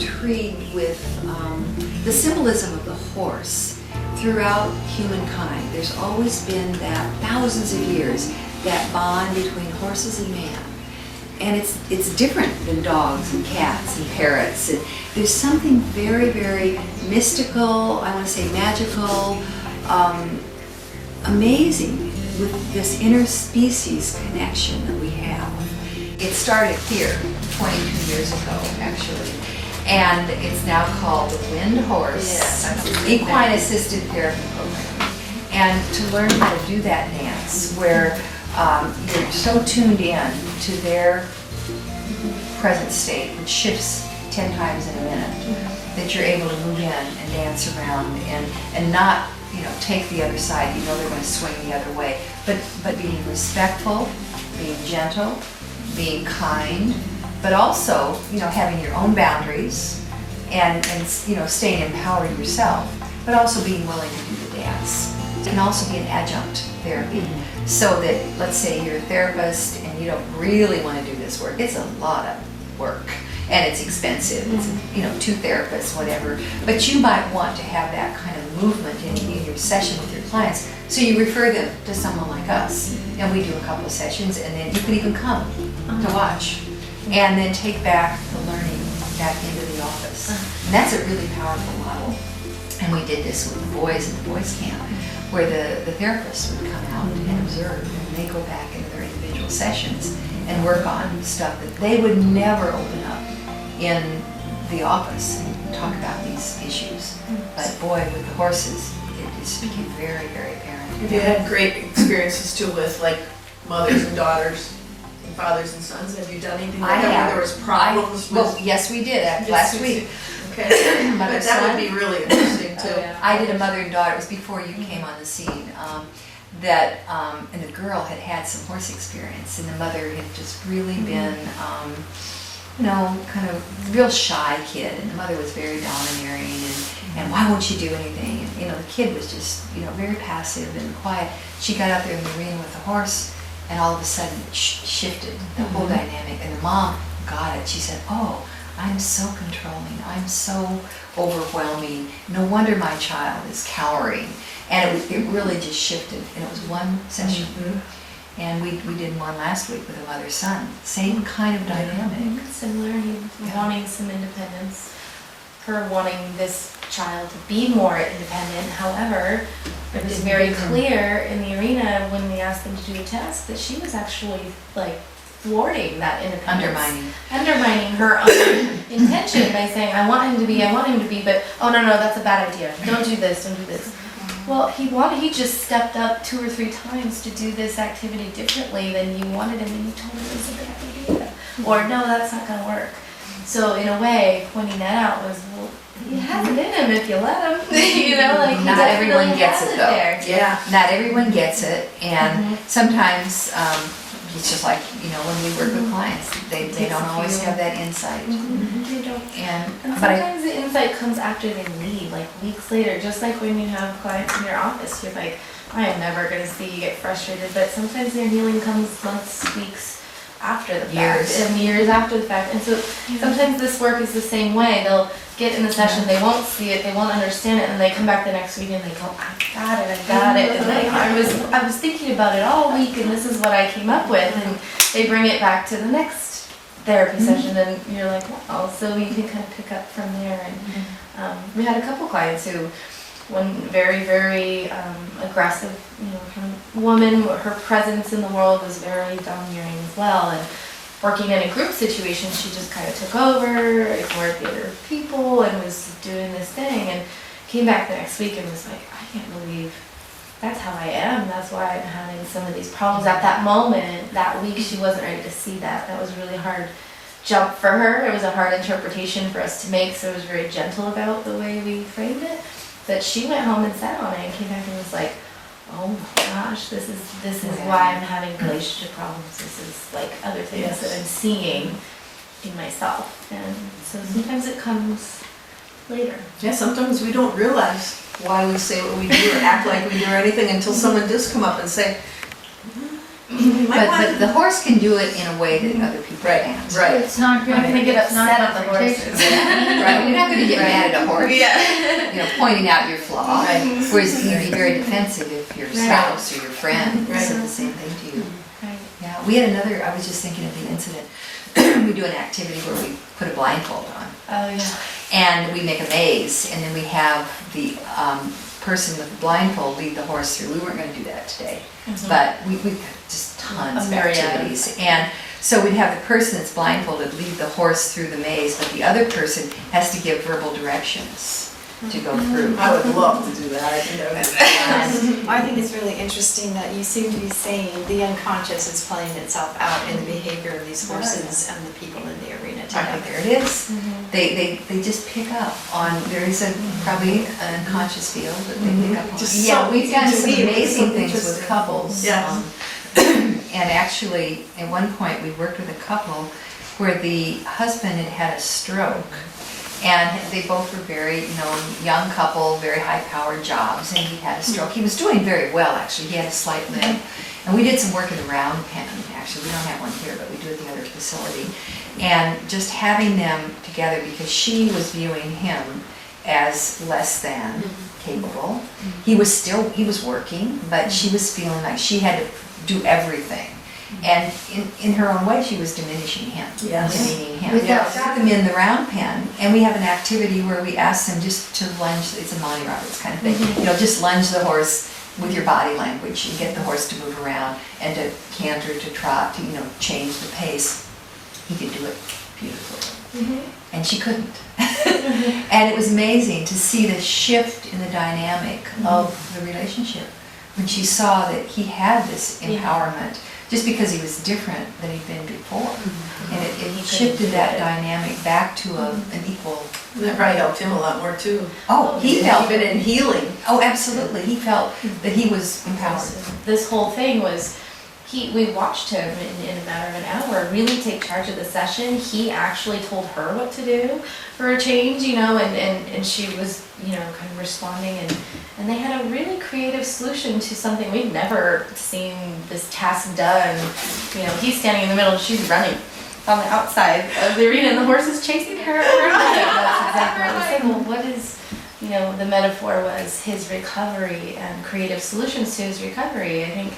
intrigued with the symbolism of the horse throughout humankind. There's always been that, thousands of years, that bond between horses and man. And it's different than dogs and cats and parrots. And there's something very, very mystical, I want to say magical, amazing with this interspecies connection that we have. It started here 22 years ago, actually. And it's now called the Wind Horse Equine Assisted Therapy Program. And to learn how to do that dance, where you're so tuned in to their present state, which shifts 10 times in a minute, that you're able to move in and dance around and not, take the other side. They're going to swing the other way, but being respectful, being gentle, being kind, but also, having your own boundaries and staying empowered yourself, but also being willing to do the dance. It can also be an adjunct therapy, so that, let's say you're a therapist and you don't really want to do this work. It's a lot of work and it's expensive. It's, 2 therapists, whatever. But you might want to have that kind of movement in your session with your clients. So you refer them to someone like us, and we do a couple of sessions, and then you can even come to watch, and then take back the learning back into the office. And that's a really powerful model. And we did this with the boys at the boys camp, where the therapists would come out and observe, and they go back into their individual sessions and work on stuff that they would never open up in the office and talk about these issues. But boy, with the horses, it just became very, very apparent. Have you had great experiences too with like mothers and daughters and fathers and sons? Have you done anything like that where there was problems with? Well, yes, we did last week. Okay, but that would be really interesting too. I did a mother and daughter. It was before you came on the scene. And the girl had had some horse experience, and the mother had just really been, kind of real shy kid, and the mother was very domineering, and why won't you do anything? And, the kid was just, very passive and quiet. She got out there in the arena with the horse, and all of a sudden it shifted, the whole dynamic, and the mom got it. She said, "Oh, I'm so controlling, I'm so overwhelming. No wonder my child is cowering." And it really just shifted, and it was one session. And we did one last week with a mother-son. Same kind of dynamic. Similar, wanting some independence. Her wanting this child to be more independent. However, it was very clear in the arena when we asked them to do a test that she was actually thwarting that independence. Undermining her own intention by saying, I want him to be, but oh no, that's a bad idea. Don't do this, don't do this. Well, he just stepped up 2 or 3 times to do this activity differently than you wanted him, and you told him it was a bad idea. Or no, that's not gonna work. So in a way, pointing that out was, well, he has it in him if you let him. Not everyone gets it though. There. Yeah, not everyone gets it, and sometimes it's just like, when we work with clients, they don't always have that insight. They don't. And sometimes the insight comes after they leave, like weeks later, just like when you have clients in your office, you're like, I am never going to see you get frustrated, but sometimes their healing comes months, weeks after the fact, and years after the fact. And so sometimes this work is the same way. They'll get in the session, they won't see it, they won't understand it, and they come back the next week and they go, I got it. And I was thinking about it all week, and this is what I came up with, and they bring it back to the next therapy session, and you're like, wow. So you can kind of pick up from there. And we had a couple clients who, one very, very aggressive, kind of woman, her presence in the world was very domineering as well, and working in a group situation, she just kind of took over, ignored the other people, and was doing this thing, and came back the next week and was like, I can't believe that's how I am. That's why I'm having some of these problems. At that moment, that week, she wasn't ready to see that. That was a really hard jump for her. It was a hard interpretation for us to make, so it was very gentle about the way we framed it. But she went home and sat on it and came back and was like, oh my gosh, this is why I'm having relationship problems. This is like other things that I'm seeing in myself. And so sometimes it comes later. Yeah, sometimes we don't realize why we say what we do or act like we do or anything until someone does come up and say, But the horse can do it in a way that other people Right, can't. right. It's not I'm gonna get upset at the horses. Right, you're not gonna get mad at a horse, Yeah. you know, pointing out your flaw. Right. Whereas you'd be very defensive if your spouse or your friend Right. said the same thing to you. Right. Yeah, we had another, I was just thinking of the incident. We do an activity where we put a blindfold on. Oh, yeah. And we make a maze, and then we have the person with the blindfold lead the horse through. We weren't gonna do that today, but we've got just tons A of myriad. activities. And so we'd have the person that's blindfolded lead the horse through the maze, but the other person has to give verbal directions to go through. I would love to do that, I think that would be fun. I think it's really interesting that you seem to be saying the unconscious is playing itself out in the behavior of these horses and the people in the arena I think together. there it is. They just pick up on, there is probably an unconscious field that they pick up on. Just Yeah, so we've done easy to some me, it's amazing so things with interesting. couples. Yes. And actually, at one point, we worked with a couple where the husband had had a stroke. And they both were very, young couple, very high-powered jobs, and he had a stroke. He was doing very well, actually. He had a slight limp. And we did some work in the round pen, actually. We don't have one here, but we do at the other facility. And just having them together, because she was viewing him as less than capable. He was working, but she was feeling like she had to do everything. And in her own way, she was diminishing him, Yes. demeaning him. Yes. Got them in the round pen, and we have an activity where we ask them just to lunge, it's a Monty Roberts kind of thing, just lunge the horse with your body language and get the horse to move around and to canter, to trot, to, change the pace. He could do it beautifully. And she couldn't. And it was amazing to see the shift in the dynamic of the relationship when she saw that he had this empowerment just because he was different than he'd been before. And it shifted that dynamic back to an equal. That probably helped him a lot more too. Oh, he felt Even in healing. Oh, absolutely. He felt that he was empowered. This whole thing was, we watched him in a matter of an hour really take charge of the session. He actually told her what to do for a change, and she was, kind of responding, and they had a really creative solution to something we've never seen this task done. He's standing in the middle and she's running on the outside of the arena and the horse is chasing her. That's exactly what I said. Well, what is, the metaphor was his recovery and creative solutions to his recovery. I think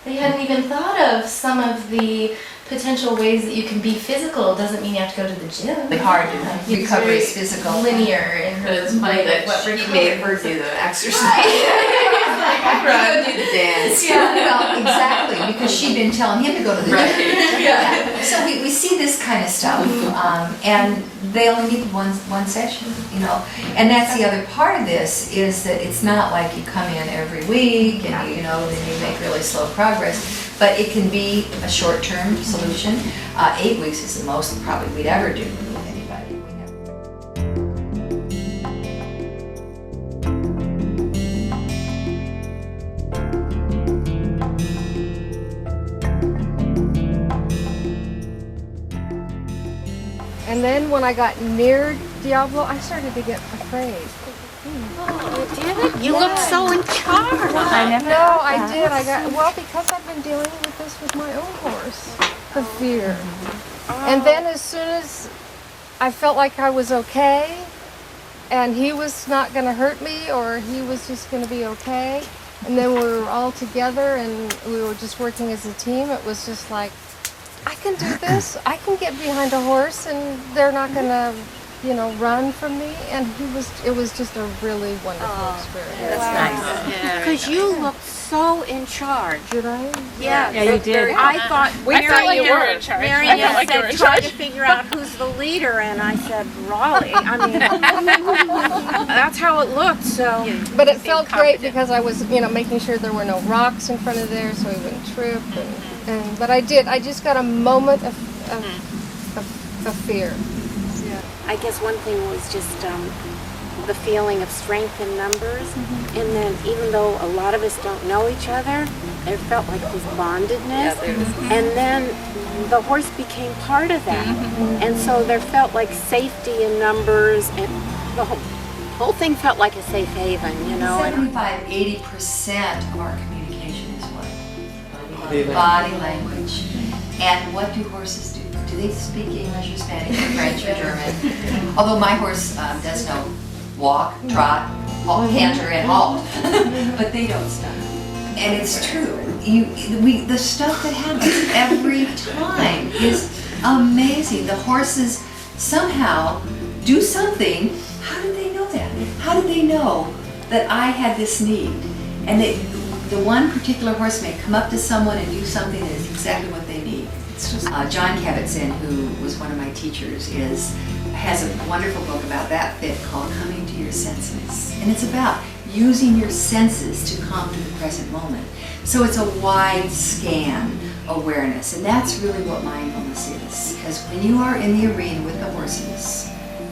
they hadn't even thought of some of the potential ways that you can be physical. It doesn't mean you have to go to the gym. Really hard to It's recover very is physical. linear in her. But it's funny that what he recovery made her do the exercise. Go do the dance. Well, exactly, because she'd been telling him to go to the gym. Right. Yeah. So we see this kind of stuff, and they only need one session, And that's the other part of this, is that it's not like you come in every week and then you make really slow progress, but it can be a short-term solution. 8 weeks is the most probably we'd ever do with anybody. We never- And then when I got near Diablo, I started to get afraid. You look so in charge. No, I did. Because I've been dealing with this with my own horse, the fear. And then as soon as I felt like I was okay, and he was not going to hurt me, or he was just going to be okay, and then we were all together and we were just working as a team, it was just like, I can do this. I can get behind a horse and they're not going to, run from me. And it was just a really wonderful experience. That's nice. Because you looked so in charge. Did I? Yeah, you did. I thought I felt like you were in charge. Mary I felt like you were said in try charge. to figure out who's the leader, and I said Raleigh. I mean, that's how it looked. So, But it felt great because I was, making sure there were no rocks in front of there so he wouldn't trip. But I just got a moment of fear. I guess one thing was just the feeling of strength in numbers, and then even though a lot of us don't know each other, it felt like this bondedness, and then the horse became part of that, and so there felt like safety in numbers, and the whole thing felt like a safe haven, 75-80% of our communication is what we Body language. And what do horses do? Do they speak English or Spanish or French or German? Although my horse does know walk, trot, canter, and halt, but they don't stop. And it's true. The stuff that happens every time is amazing. The horses somehow do something. How did they know that? How did they know that I had this need? And the one particular horse may come up to someone and do something that is exactly what they need. John Kabat-Zinn, who was one of my teachers, has a wonderful book about that fit called Coming to Your Senses. And it's about using your senses to come to the present moment. So it's a wide scan awareness, and that's really what mindfulness is. Because when you are in the arena with the horses,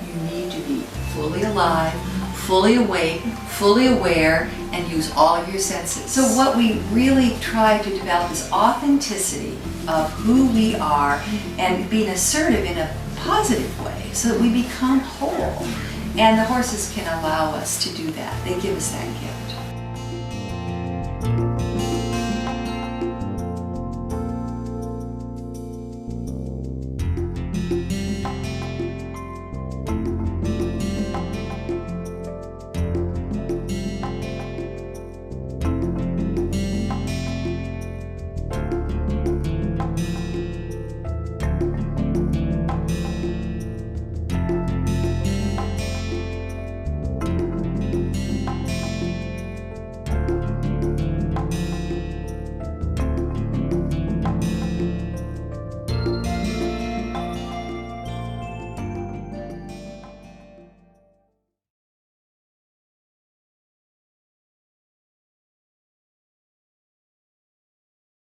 you need to be fully alive, fully awake, fully aware, and use all of your senses. So what we really try to develop is authenticity of who we are and being assertive in a positive way so that we become whole. And the horses can allow us to do that. They give us that gift.